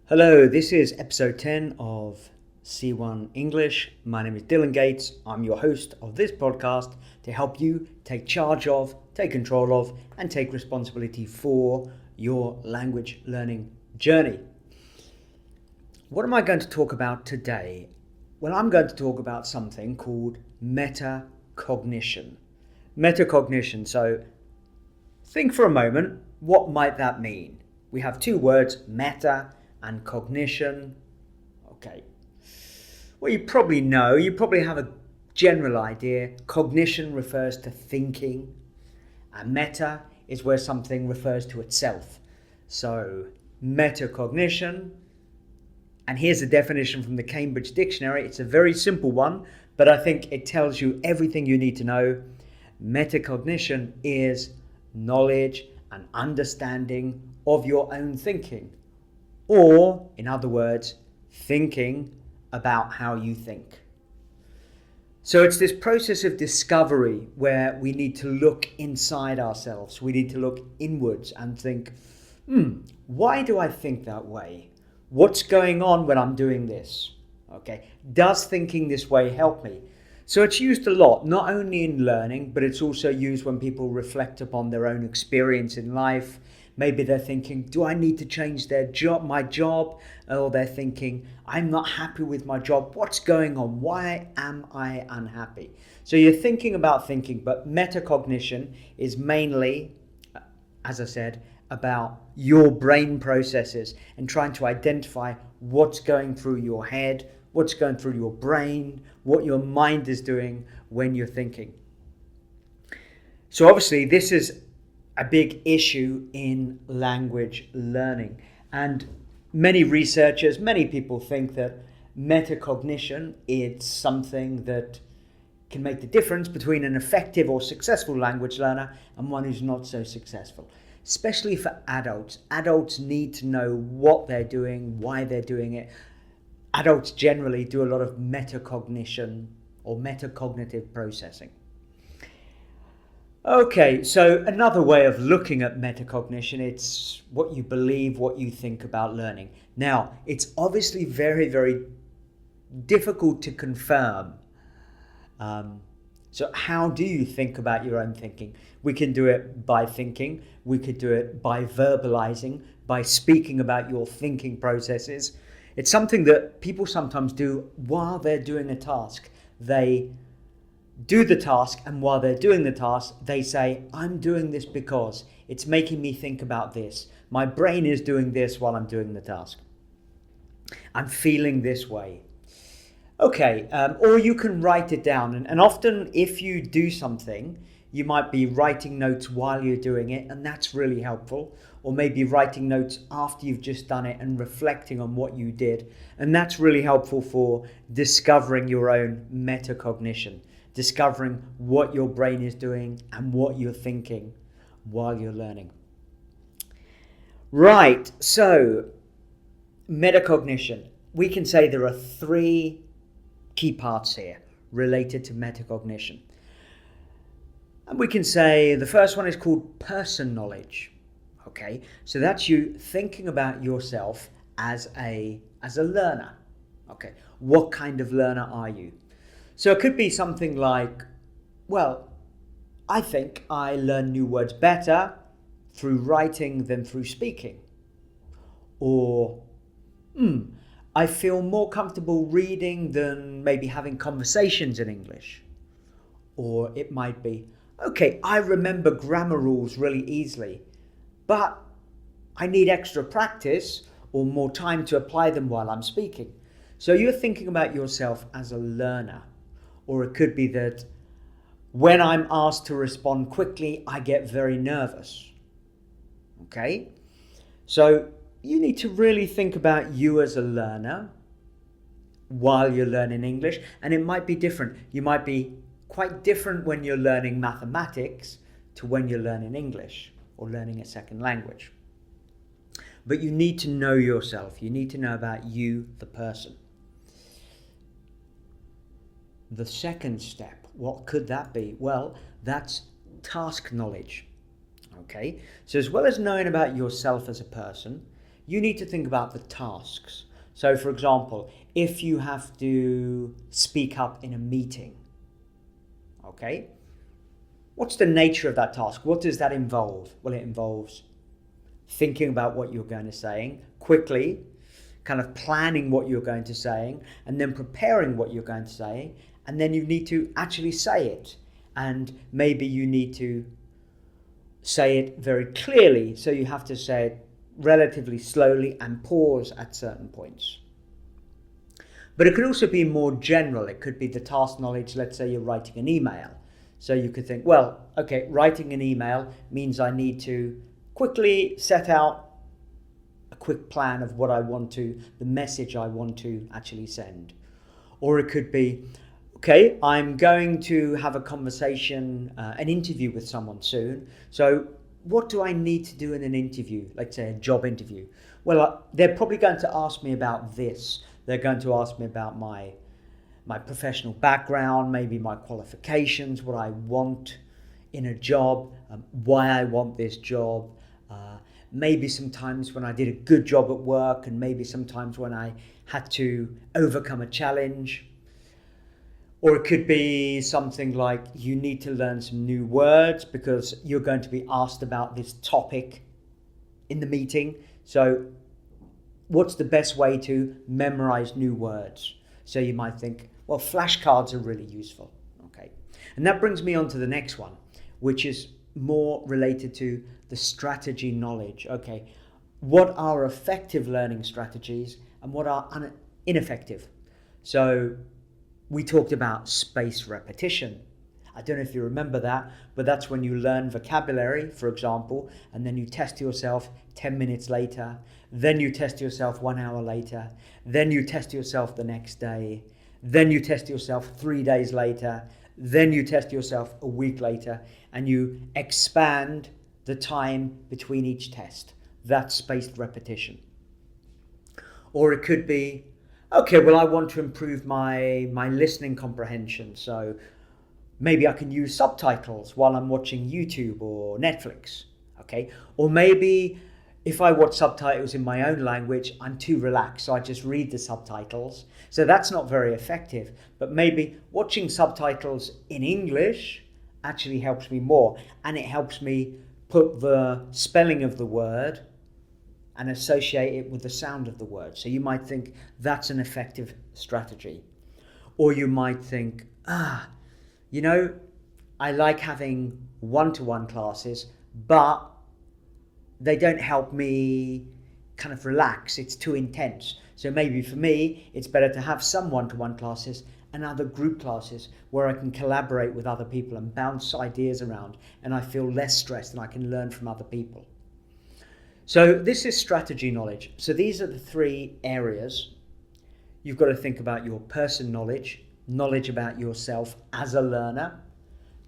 Hello, this is episode 10 of C1 English. My name is Dylan Gates. I'm your host of this podcast to help you take charge of, take control of, and take responsibility for your language learning journey. What am I going to talk about today? Well, I'm going to talk about something called metacognition. Metacognition. So think for a moment, what might that mean? We have two words, meta and cognition. Okay. Well, you probably know, you probably have a general idea. Cognition refers to thinking, and meta is where something refers to itself. So, metacognition, and here's a definition from the Cambridge Dictionary. It's a very simple one, but I think it tells you everything you need to know. Metacognition is knowledge and understanding of your own thinking. Or, in other words, thinking about how you think. So it's this process of discovery where we need to look inside ourselves. We need to look inwards and think, why do I think that way? What's going on when I'm doing this? Okay, does thinking this way help me? So it's used a lot, not only in learning, but it's also used when people reflect upon their own experience in life. Maybe they're thinking, do I need to change my job? Or they're thinking, I'm not happy with my job. What's going on? Why am I unhappy? So you're thinking about thinking, but metacognition is mainly, as I said, about your brain processes and trying to identify what's going through your head, what's going through your brain, what your mind is doing when you're thinking. So obviously this is a big issue in language learning, and many researchers, many people think that metacognition is something that can make the difference between an effective or successful language learner and one who's not so successful, especially for adults. Adults need to know what they're doing, why they're doing it. Adults generally do a lot of metacognition or metacognitive processing. Okay, so another way of looking at metacognition, it's what you believe, what you think about learning. Now, it's obviously very, very difficult to confirm. So how do you think about your own thinking? We can do it by thinking. We could do it by verbalizing, by speaking about your thinking processes. It's something that people sometimes do while they're doing a task. They do the task, and while they're doing the task, they say, I'm doing this because it's making me think about this. My brain is doing this while I'm doing the task. I'm feeling this way. Okay, or you can write it down. And often if you do something, you might be writing notes while you're doing it, and that's really helpful. Or maybe writing notes after you've just done it and reflecting on what you did. And that's really helpful for discovering your own metacognition. Discovering what your brain is doing and what you're thinking while you're learning. Right, so metacognition. We can say there are three key parts here related to metacognition. And we can say the first one is called person knowledge. Okay, so that's you thinking about yourself as a learner. Okay, what kind of learner are you? So it could be something like, well, I think I learn new words better through writing than through speaking. Or, I feel more comfortable reading than maybe having conversations in English. Or it might be, okay, I remember grammar rules really easily, but I need extra practice or more time to apply them while I'm speaking. So you're thinking about yourself as a learner. Or it could be that when I'm asked to respond quickly, I get very nervous. Okay? So you need to really think about you as a learner while you're learning English. And it might be different. You might be quite different when you're learning mathematics to when you're learning English or learning a second language. But you need to know yourself. You need to know about you, the person. The second step, what could that be? Well, that's task knowledge. Okay, so as well as knowing about yourself as a person, you need to think about the tasks. So for example, if you have to speak up in a meeting, okay, what's the nature of that task? What does that involve? Well, it involves thinking about what you're going to say quickly, kind of planning what you're going to say, and then preparing what you're going to say, and then you need to actually say it. And maybe you need to say it very clearly, so you have to say it relatively slowly and pause at certain points. But it could also be more general. It could be the task knowledge. Let's say you're writing an email. So you could think, well, okay, writing an email means I need to quickly set out a quick plan of what I want to, the message I want to actually send. Or it could be, okay, I'm going to have a conversation, an interview with someone soon. So what do I need to do in an interview? Let's say a job interview. Well, they're probably going to ask me about this. They're going to ask me about my professional background, maybe my qualifications, what I want in a job, why I want this job, maybe sometimes when I did a good job at work, and maybe sometimes when I had to overcome a challenge. Or it could be something like you need to learn some new words because you're going to be asked about this topic in the meeting. So what's the best way to memorize new words? So you might think, well, flashcards are really useful. Okay. And that brings me on to the next one, which is more related to the strategy knowledge. Okay. What are effective learning strategies and what are ineffective? So we talked about spaced repetition. I don't know if you remember that, but that's when you learn vocabulary, for example, and then you test yourself 10 minutes later, then you test yourself 1 hour later, then you test yourself the next day, then you test yourself 3 days later, then you test yourself a week later, and you expand the time between each test. That's spaced repetition. Or it could be, okay, well, I want to improve my listening comprehension. So maybe I can use subtitles while I'm watching YouTube or Netflix. Okay. Or maybe if I watch subtitles in my own language, I'm too relaxed. So I just read the subtitles. So that's not very effective. But maybe watching subtitles in English actually helps me more. And it helps me put the spelling of the word and associate it with the sound of the word. So you might think that's an effective strategy. Or you might think, I like having one-to-one classes, but they don't help me kind of relax. It's too intense. So maybe for me, it's better to have some one-to-one classes and other group classes where I can collaborate with other people and bounce ideas around, and I feel less stressed and I can learn from other people. So this is strategy knowledge. So these are the 3 areas. You've got to think about your person knowledge, knowledge about yourself as a learner,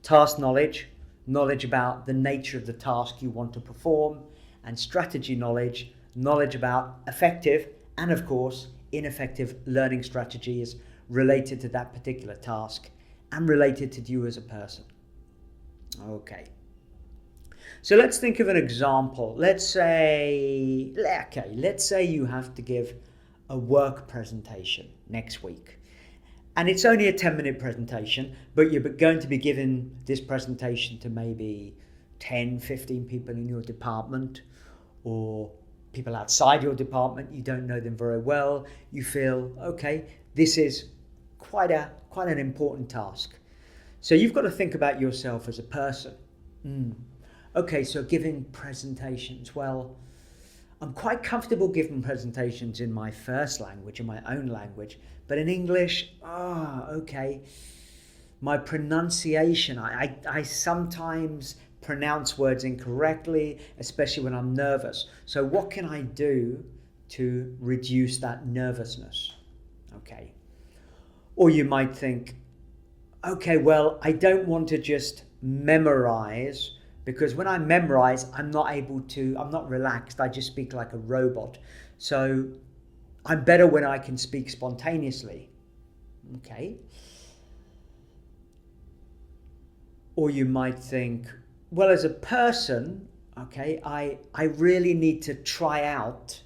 task knowledge, knowledge about the nature of the task you want to perform, and strategy knowledge, knowledge about effective and, of course, ineffective learning strategies related to that particular task and related to you as a person. Okay. So let's think of an example. Let's say you have to give a work presentation next week. And it's only a 10-minute presentation, but you're going to be giving this presentation to maybe 10, 15 people in your department or people outside your department. You don't know them very well. You feel, okay, this is quite an important task. So you've got to think about yourself as a person. Okay, so giving presentations. Well, I'm quite comfortable giving presentations in my first language, in my own language, but in English, okay. My pronunciation, I sometimes pronounce words incorrectly, especially when I'm nervous. So what can I do to reduce that nervousness? Okay. Or you might think, okay, well, I don't want to just memorize, because when I memorize, I'm not relaxed. I just speak like a robot. So I'm better when I can speak spontaneously. Okay. Or you might think, well, as a person, okay, I really need to try out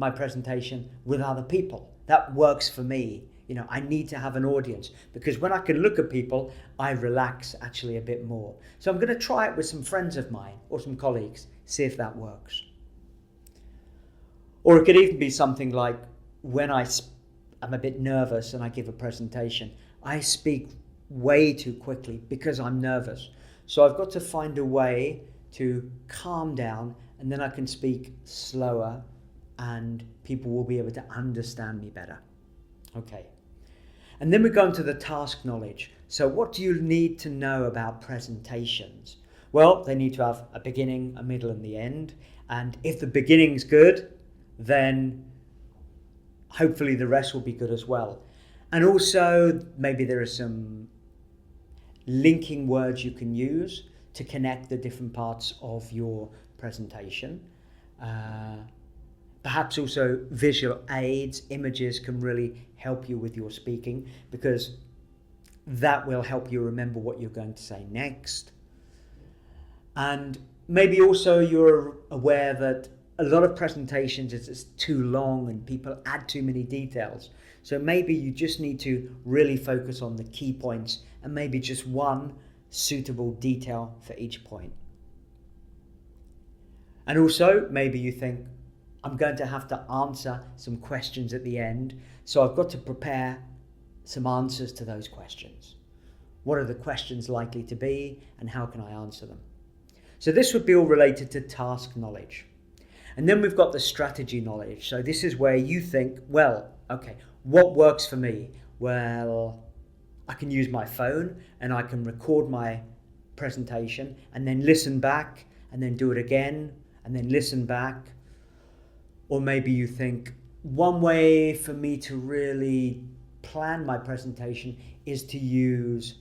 my presentation with other people. That works for me. I need to have an audience, because when I can look at people, I relax actually a bit more. So I'm going to try it with some friends of mine or some colleagues, see if that works. Or it could even be something like when I'm a bit nervous and I give a presentation, I speak way too quickly because I'm nervous. So I've got to find a way to calm down, and then I can speak slower and people will be able to understand me better. Okay. And then we go into the task knowledge. So what do you need to know about presentations? Well, they need to have a beginning, a middle, and the end. And if the beginning's good, then hopefully the rest will be good as well. And also maybe there are some linking words you can use to connect the different parts of your presentation. Perhaps also visual aids, images can really help you with your speaking, because that will help you remember what you're going to say next. And maybe also you're aware that a lot of presentations is too long and people add too many details. So maybe you just need to really focus on the key points and maybe just one suitable detail for each point. And also maybe you think, I'm going to have to answer some questions at the end, so I've got to prepare some answers to those questions. What are the questions likely to be, and how can I answer them? So this would be all related to task knowledge. And then we've got the strategy knowledge. So this is where you think, well, okay, what works for me? Well, I can use my phone and I can record my presentation and then listen back and then do it again and then listen back. Or maybe you think, one way for me to really plan my presentation is to use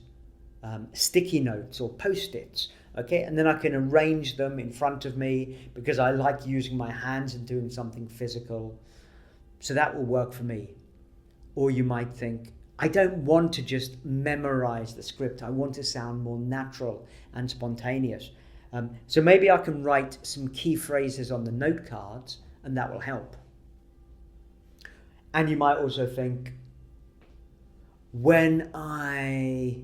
sticky notes or post-its. Okay, and then I can arrange them in front of me because I like using my hands and doing something physical. So that will work for me. Or you might think, I don't want to just memorize the script. I want to sound more natural and spontaneous. So maybe I can write some key phrases on the note cards, and that will help. And you might also think, when I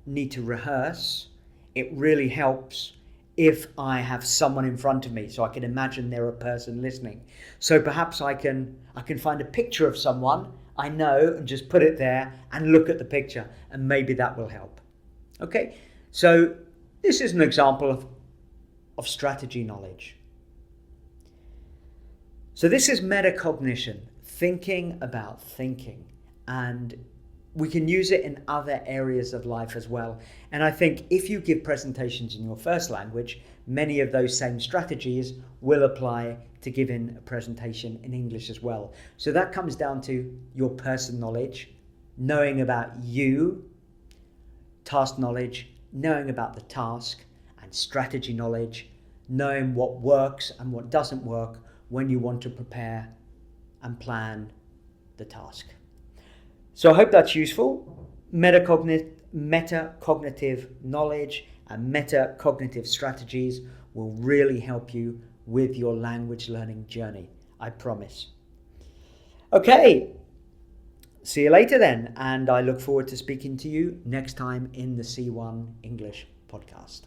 need to rehearse, it really helps if I have someone in front of me, so I can imagine they're a person listening. So perhaps I can find a picture of someone I know and just put it there and look at the picture, and maybe that will help. Okay, so this is an example of strategy knowledge. So this is metacognition, thinking about thinking, and we can use it in other areas of life as well. And I think if you give presentations in your first language, many of those same strategies will apply to giving a presentation in English as well. So that comes down to your person knowledge, knowing about you, task knowledge, knowing about the task, and strategy knowledge, knowing what works and what doesn't work when you want to prepare and plan the task. So I hope that's useful. Metacognitive knowledge and metacognitive strategies will really help you with your language learning journey, I promise. Okay, see you later then, and I look forward to speaking to you next time in the C1 English podcast.